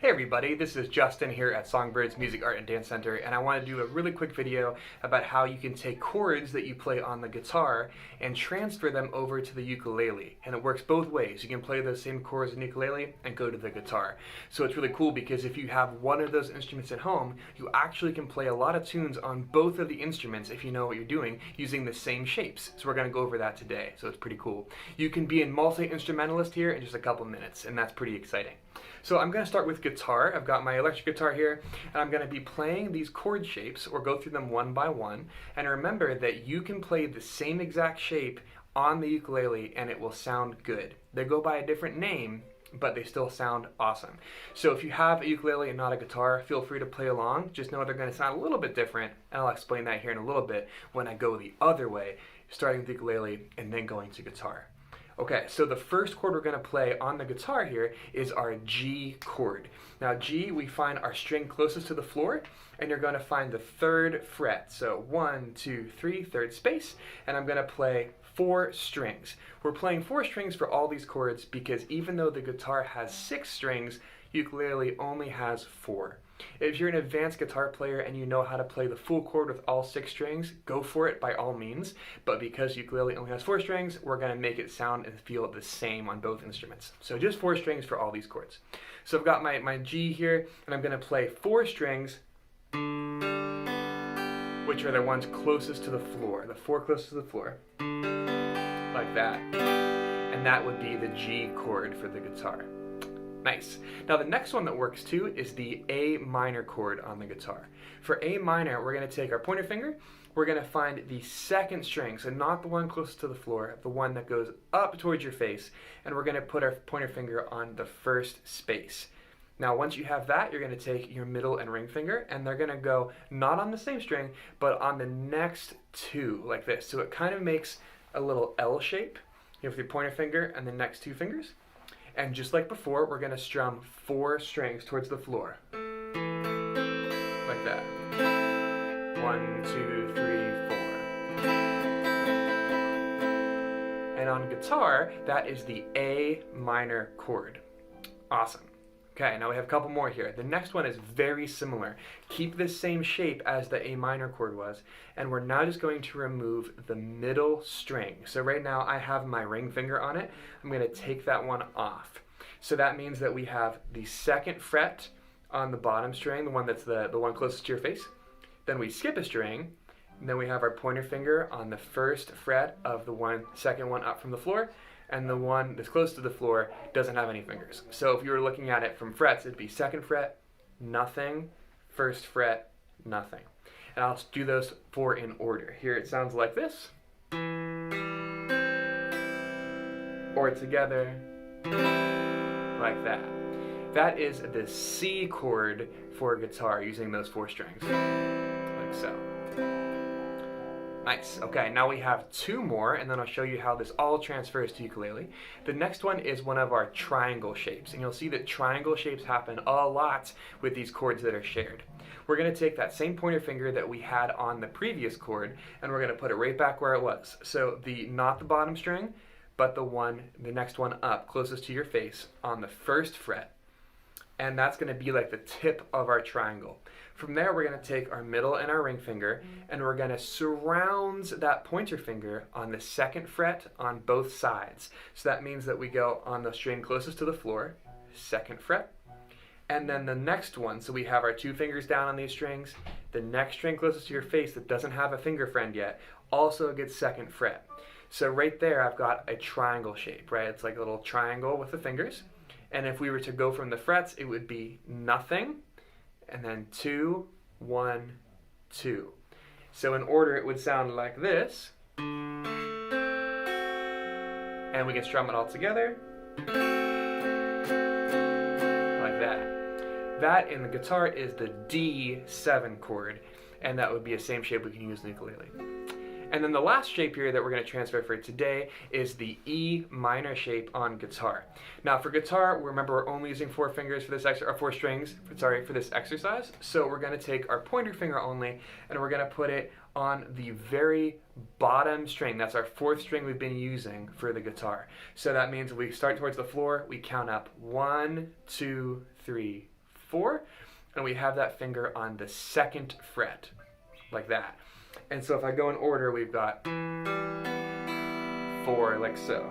Hey everybody, this is Justin here at Songbirds Music, Art, and Dance Center, and I want to do a really quick video about how you can take chords that you play on the guitar and transfer them over to the ukulele. And it works both ways. You can play those same chords in ukulele and go to the guitar. So it's really cool because if you have one of those instruments at home, you actually can play a lot of tunes on both of the instruments if you know what you're doing using the same shapes. So we're going to go over that today, so it's pretty cool. You can be a multi-instrumentalist here in just a couple minutes, and that's pretty exciting. So I'm going to start with guitar. I've got my electric guitar here, and I'm going to be playing these chord shapes, or go through them one by one. And remember that you can play the same exact shape on the ukulele and it will sound good. They go by a different name, but they still sound awesome. So if you have a ukulele and not a guitar, feel free to play along. Just know they're going to sound a little bit different, and I'll explain that here in a little bit when I go the other way, starting with the ukulele and then going to guitar. Okay, so the first chord we're going to play on the guitar here is our G chord. Now G, we find our string closest to the floor, and you're going to find the 3rd fret. So 1, 2, 3, 3rd space, and I'm going to play 4 strings. We're playing 4 strings for all these chords because even though the guitar has 6 strings, ukulele only has 4. If you're an advanced guitar player and you know how to play the full chord with all 6 strings, go for it by all means. But because ukulele only has 4 strings, we're going to make it sound and feel the same on both instruments. So just 4 strings for all these chords. So I've got my G here, and I'm going to play 4 strings, which are the ones closest to the floor. The 4 closest to the floor, like that. And that would be the G chord for the guitar. Nice. Now the next one that works too is the A minor chord on the guitar. For A minor, we're going to take our pointer finger, we're going to find the 2nd string, so not the one closest to the floor, the one that goes up towards your face, and we're going to put our pointer finger on the 1st space. Now once you have that, you're going to take your middle and ring finger, and they're going to go not on the same string, but on the next 2, like this. So it kind of makes a little L shape, with your pointer finger and the next 2 fingers. And just like before, we're going to strum 4 strings towards the floor. Like that. 1, 2, 3, 4. And on guitar, that is the A minor chord. Awesome. Okay, now we have a couple more here. The next one is very similar. Keep the same shape as the A minor chord was, and we're now just going to remove the middle string. So right now I have my ring finger on it. I'm going to take that one off. So that means that we have the 2nd fret on the bottom string, the one that's the one closest to your face. Then we skip a string, and then we have our pointer finger on the 1st fret of the 2nd one up from the floor, and the one that's close to the floor doesn't have any fingers. So if you were looking at it from frets, it'd be 2nd fret, nothing, 1st fret, nothing. And I'll do those 4 in order. Here it sounds like this. Or together, like that. That is the C chord for guitar using those 4 strings, like so. Nice. Okay, now we have 2 more, and then I'll show you how this all transfers to ukulele. The next one is one of our triangle shapes, and you'll see that triangle shapes happen a lot with these chords that are shared. We're going to take that same pointer finger that we had on the previous chord, and we're going to put it right back where it was. So not the bottom string, but the next one up, closest to your face, on the 1st fret. And that's going to be like the tip of our triangle. From there, we're going to take our middle and our ring finger, and we're going to surround that pointer finger on the 2nd fret on both sides. So that means that we go on the string closest to the floor, 2nd fret, and then the next one, so we have our 2 fingers down on these strings, the next string closest to your face that doesn't have a finger friend yet, also gets 2nd fret. So right there, I've got a triangle shape, right? It's like a little triangle with the fingers. And if we were to go from the frets, it would be nothing, and then 2, 1, 2. So in order, it would sound like this. And we can strum it all together, like that. That in the guitar is the D7 chord, and that would be the same shape we can use in the ukulele. And then the last shape here that we're going to transfer for today is the E minor shape on guitar. Now for guitar, remember we're only using 4 fingers for this 4 strings, for this exercise. So we're going to take our pointer finger only, and we're going to put it on the very bottom string. That's our 4th string we've been using for the guitar. So that means we start towards the floor, we count up 1, 2, 3, 4, and we have that finger on the 2nd fret, like that. And so if I go in order, we've got 4, like so.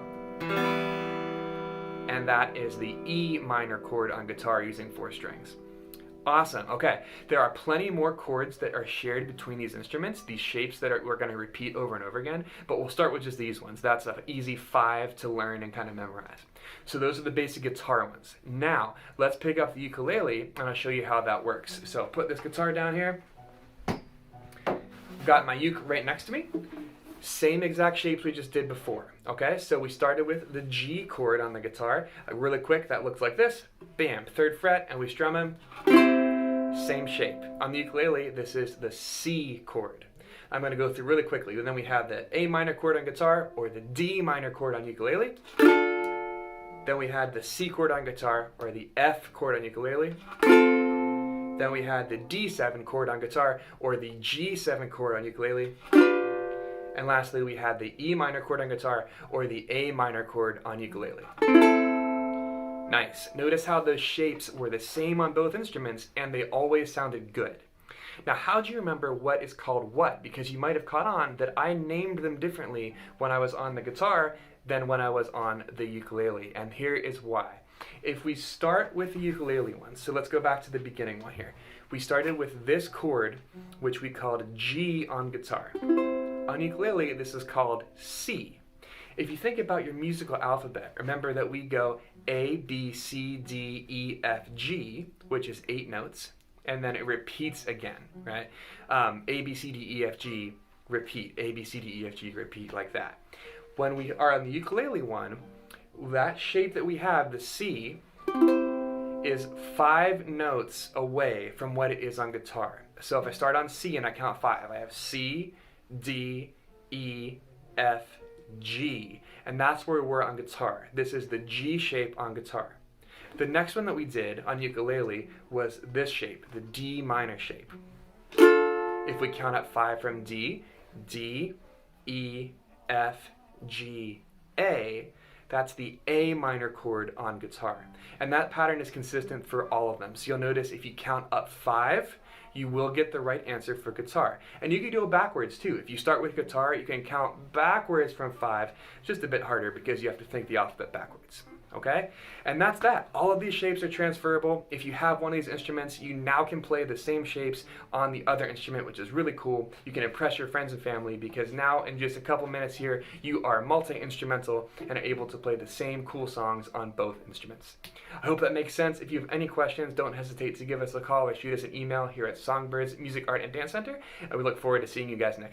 And that is the E minor chord on guitar using 4 strings. Awesome. Okay, there are plenty more chords that are shared between these instruments, these shapes that we're going to repeat over and over again, but we'll start with just these ones. That's an easy 5 to learn and kind of memorize. So those are the basic guitar ones. Now, let's pick up the ukulele and I'll show you how that works. So I'll put this guitar down here. Got my uke right next to me. Same exact shapes we just did before, okay? So we started with the G chord on the guitar. Really quick, that looks like this. Bam, 3rd fret, and we strum them. Same shape. On the ukulele, this is the C chord. I'm going to go through really quickly. And then we have the A minor chord on guitar, or the D minor chord on ukulele. Then we had the C chord on guitar, or the F chord on ukulele. Then we had the D7 chord on guitar, or the G7 chord on ukulele. And lastly, we had the E minor chord on guitar, or the A minor chord on ukulele. Nice. Notice how those shapes were the same on both instruments, and they always sounded good. Now, how do you remember what is called what? Because you might have caught on that I named them differently when I was on the guitar than when I was on the ukulele, and here is why. If we start with the ukulele one, so let's go back to the beginning one here. We started with this chord, which we called G on guitar. On ukulele, this is called C. If you think about your musical alphabet, remember that we go A, B, C, D, E, F, G, which is 8 notes, and then it repeats again, right? A, B, C, D, E, F, G, repeat. A, B, C, D, E, F, G, repeat, like that. When we are on the ukulele one, that shape that we have, the C, is 5 notes away from what it is on guitar. So if I start on C and I count 5, I have C, D, E, F, G, and that's where we're on guitar. This is the G shape on guitar. The next one that we did on ukulele was this shape, the D minor shape. If we count up 5 from D, D, E, F, G, A, that's the A minor chord on guitar. And that pattern is consistent for all of them. So you'll notice if you count up 5, you will get the right answer for guitar. And you can do it backwards too. If you start with guitar, you can count backwards from 5. It's just a bit harder because you have to think the alphabet backwards. Okay? And that's that. All of these shapes are transferable. If you have one of these instruments, you now can play the same shapes on the other instrument, which is really cool. You can impress your friends and family because now in just a couple minutes here, you are multi-instrumental and are able to play the same cool songs on both instruments. I hope that makes sense. If you have any questions, don't hesitate to give us a call or shoot us an email here at Songbirds Music, Art, and Dance Center. And we look forward to seeing you guys next time.